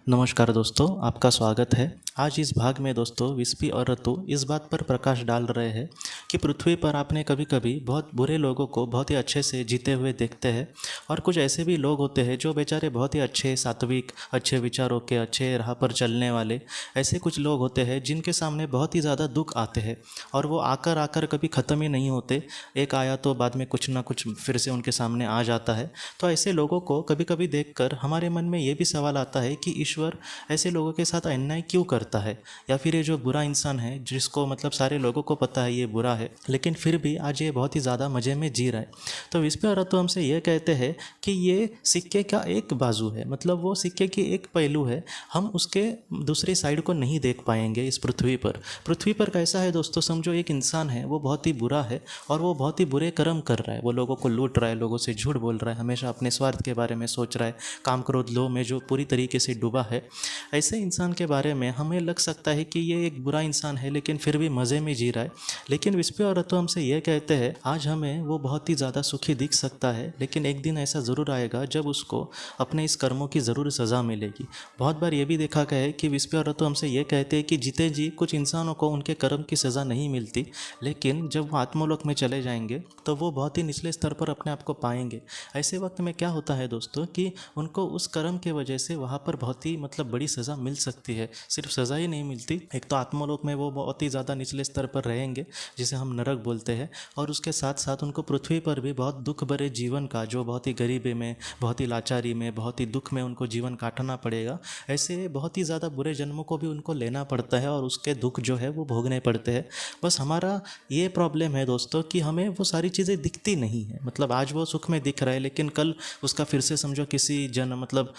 नमस्कार दोस्तों, आपका स्वागत है। आज इस भाग में दोस्तों विस्पी और रतु इस बात पर प्रकाश डाल रहे हैं कि पृथ्वी पर आपने कभी कभी बहुत बुरे लोगों को बहुत ही अच्छे से जीते हुए देखते हैं और कुछ ऐसे भी लोग होते हैं जो बेचारे बहुत ही अच्छे सात्विक, अच्छे विचारों के, अच्छे राह पर चलने वाले ऐसे कुछ लोग होते हैं जिनके सामने बहुत ही ज़्यादा दुख आते हैं और वो आकर आकर कभी ख़त्म ही नहीं होते। एक आया तो बाद में कुछ ना कुछ फिर से उनके सामने आ जाता है। तो ऐसे लोगों को कभी कभी देखकर हमारे मन में ये भी सवाल आता है कि ईश्वर ऐसे लोगों के साथ अन्याय क्यों करता है, या फिर ये जो बुरा इंसान है जिसको मतलब सारे लोगों को पता है ये बुरा है लेकिन फिर भी आज ये बहुत ही ज़्यादा मज़े में जी रहा है। तो विस्पी और रतु हमसे ये कहते हैं कि ये सिक्के का एक बाजू है, मतलब वो सिक्के की एक पहलू है। हम उसके दूसरी साइड को नहीं देख पाएंगे इस पृथ्वी पर। पृथ्वी पर कैसा है दोस्तों, समझो एक इंसान है, वो बहुत ही बुरा है और वो बहुत ही बुरे कर्म कर रहा है। वो लोगों को लूट रहा है, लोगों से झूठ बोल रहा है, हमेशा अपने स्वार्थ के बारे में सोच रहा है, काम क्रोध लोभ में जो पूरी तरीके से डूबा है। ऐसे इंसान के बारे में हमें लग सकता है कि ये एक बुरा इंसान है लेकिन फिर भी मज़े में जी रहा है। लेकिन विस्पी और रतु हमसे ये कहते हैं आज हमें वो बहुत ही ज़्यादा सुखी दिख सकता है लेकिन एक दिन ऐसा ज़रूर आएगा जब उसको अपने इस कर्मों की ज़रूर सज़ा मिलेगी। बहुत बार ये भी देखा गया है कि विस्पी और रतु हमसे ये कहते हैं कि जीते जी कुछ इंसानों को उनके कर्म की सज़ा नहीं मिलती, लेकिन जब वो आत्मलोक में चले जाएंगे तो वो बहुत ही निचले स्तर पर अपने आप को पाएंगे। ऐसे वक्त में क्या होता है दोस्तों कि उनको उस कर्म के वजह से वहाँ पर बहुत ही मतलब बड़ी सज़ा मिल सकती है। सिर्फ सज़ा ही नहीं मिलती, एक तो आत्मलोक में वो बहुत ही ज़्यादा निचले स्तर पर रहेंगे जिसे हम नरक बोलते हैं, और उसके साथ साथ उनको पृथ्वी पर भी बहुत दुख भरे जीवन का, जो बहुत ही गरीबी में, बहुत ही लाचारी में, बहुत ही दुख में उनको जीवन काटना पड़ेगा। ऐसे बहुत ही ज़्यादा बुरे जन्मों को भी उनको लेना पड़ता है और उसके दुख जो है वो भोगने पड़ते हैं। बस हमारा ये प्रॉब्लम है दोस्तों कि हमें वो सारी चीज़ें दिखती नहीं है। मतलब आज वो सुख में दिख रहा है लेकिन कल उसका फिर से समझो किसी जन्म मतलब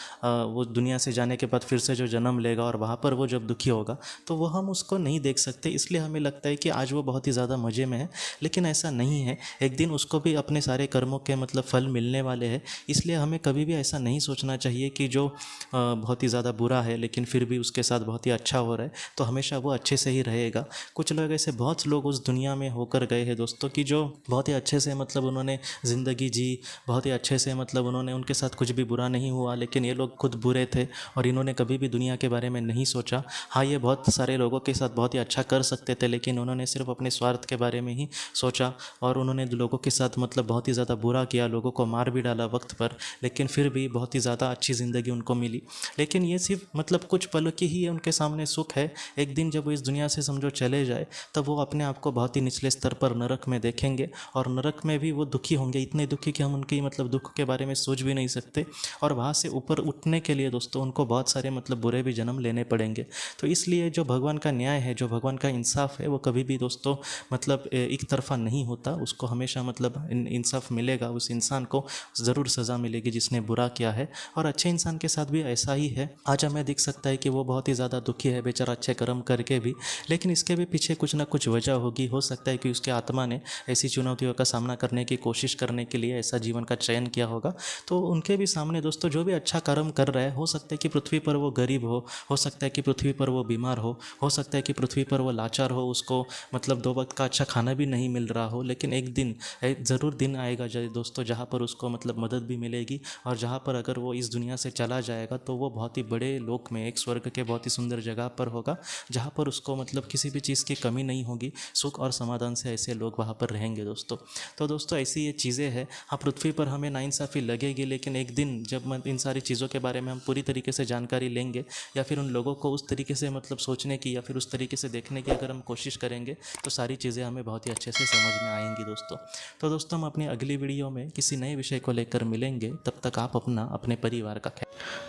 वो दुनिया से जाने के बाद फिर से जो जन्म लेगा और वहाँ पर वो जब दुखी होगा तो वो हम उसको नहीं देख सकते। इसलिए हमें लगता है कि आज वो बहुत ही ज़्यादा मज़े में है, लेकिन ऐसा नहीं है। एक दिन उसको भी अपने सारे कर्मों के मतलब फल मिलने वाले हैं। इसलिए हमें कभी भी ऐसा नहीं सोचना चाहिए कि जो बहुत ही ज़्यादा बुरा है लेकिन फिर भी उसके साथ बहुत ही अच्छा हो रहा है तो हमेशा वो अच्छे से ही रहेगा। कुछ लोग ऐसे, बहुत लोग उस दुनिया में होकर गए हैं दोस्तों कि जो बहुत ही अच्छे से मतलब उन्होंने ज़िंदगी जी, बहुत ही अच्छे से मतलब उन्होंने, उनके साथ कुछ भी बुरा नहीं हुआ, लेकिन ये लोग खुद बुरे थे और इन्होंने कभी भी दुनिया के बारे में नहीं सोचा। हाँ, ये बहुत सारे लोगों के साथ बहुत ही अच्छा कर सकते थे लेकिन उन्होंने सिर्फ अपने स्वार्थ के बारे में ही सोचा और उन्होंने लोगों के साथ मतलब बहुत ही ज़्यादा बुरा किया, लोगों को मार भी डाला वक्त पर, लेकिन फिर भी बहुत ही ज़्यादा अच्छी ज़िंदगी उनको मिली। लेकिन ये सिर्फ मतलब कुछ पल की ही उनके सामने सुख है। एक दिन जब वो इस दुनिया से समझो चले जाए तब वो अपने आप को बहुत ही निचले स्तर पर नरक में देखेंगे और नरक में भी वो दुखी होंगे, इतने दुखी कि हम उनकी मतलब दुख के बारे में सोच भी नहीं सकते। और वहाँ से ऊपर उठने के लिए दोस्तों उनको बहुत सारे मतलब बुरे भी जन्म लेने पड़ेंगे। तो इसलिए जो भगवान का न्याय है, जो भगवान का इंसाफ है, वो कभी भी दोस्तों मतलब एक तरफा नहीं होता। उसको हमेशा मतलब इंसाफ मिलेगा, उस इंसान को ज़रूर सज़ा मिलेगी जिसने बुरा किया है। और अच्छे इंसान के साथ भी ऐसा ही है। आज हमें दिख सकता है कि वो बहुत ही ज़्यादा दुखी है बेचारा अच्छे कर्म करके भी, लेकिन इसके भी पीछे कुछ ना कुछ वजह होगी। हो सकता है कि उसके आत्मा ने ऐसी चुनौतियों का सामना करने की कोशिश करने के लिए ऐसा जीवन का चयन किया होगा। तो उनके भी सामने दोस्तों जो भी अच्छा कर्म कर रहा है, हो सकता है कि पृथ्वी पर वो गरीब हो सकता है कि पृथ्वी पर वो बीमार हो सकता है कि पृथ्वी पर वो लाचार हो, उसको मतलब 2 वक्त का अच्छा खाना भी नहीं मिल रहा हो, लेकिन एक दिन ज़रूर दिन आएगा दोस्तों जहाँ पर उसको मतलब मदद भी मिलेगी और जहाँ पर अगर वो इस दुनिया से चला जाएगा तो वो बहुत ही बड़े लोक में, एक स्वर्ग के बहुत ही सुंदर जगह पर होगा जहाँ पर उसको मतलब किसी भी चीज़ की कमी नहीं होगी। सुख और समाधान से ऐसे लोग वहाँ पर रहेंगे दोस्तों। तो दोस्तों ऐसी ये चीज़ें हैं। हाँ, पृथ्वी पर हमें नाइंसाफ़ी लगेगी, लेकिन एक दिन जब इन सारी चीज़ों के बारे में हम पूरी तरीके से जानकारी लेंगे या फिर उन लोगों को उस तरीके से मतलब सोचने की या फिर उस तरीके से देखने की अगर हम कोशिश करेंगे तो सारी चीज़ें हमें बहुत ही अच्छे से समझ में आएंगी दोस्तों। तो दोस्तों हम अपनी अगली वीडियो में किसी नए विषय को लेकर मिलेंगे। तब तक आप अपना, अपने परिवार का ख्याल।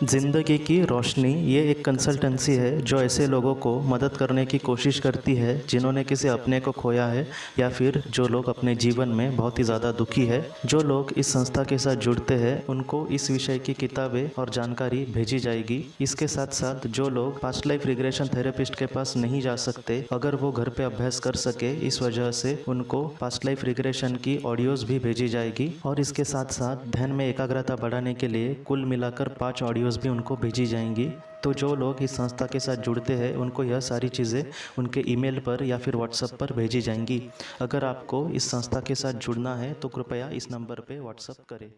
ज़िंदगी की रोशनी ये एक कंसल्टेंसी है जो ऐसे लोगों को मदद करने की कोशिश करती है जिन्होंने किसी अपने को खोया है या फिर जो लोग अपने जीवन में बहुत ही ज़्यादा दुखी है। जो लोग इस संस्था के साथ जुड़ते हैं उनको इस विषय की किताबें और जानकारी भेजी जाएगी। इसके साथ साथ जो लोग पास्ट लाइफ रिग्रेशन थेरेपिस्ट के पास नहीं जा सकते, अगर वो घर पे अभ्यास कर सके, इस वजह से उनको पास्ट लाइफ रिग्रेशन की ऑडियोज़ भी भेजी जाएगी। और इसके साथ साथ ध्यान में एकाग्रता बढ़ाने के लिए कुल मिलाकर 5 ऑडियोज़ भी उनको भेजी जाएंगी। तो जो लोग इस संस्था के साथ जुड़ते हैं उनको यह सारी चीज़ें उनके ईमेल पर या फिर व्हाट्सएप पर भेजी जाएंगी। अगर आपको इस संस्था के साथ जुड़ना है तो कृपया इस नंबर पर व्हाट्सएप करें।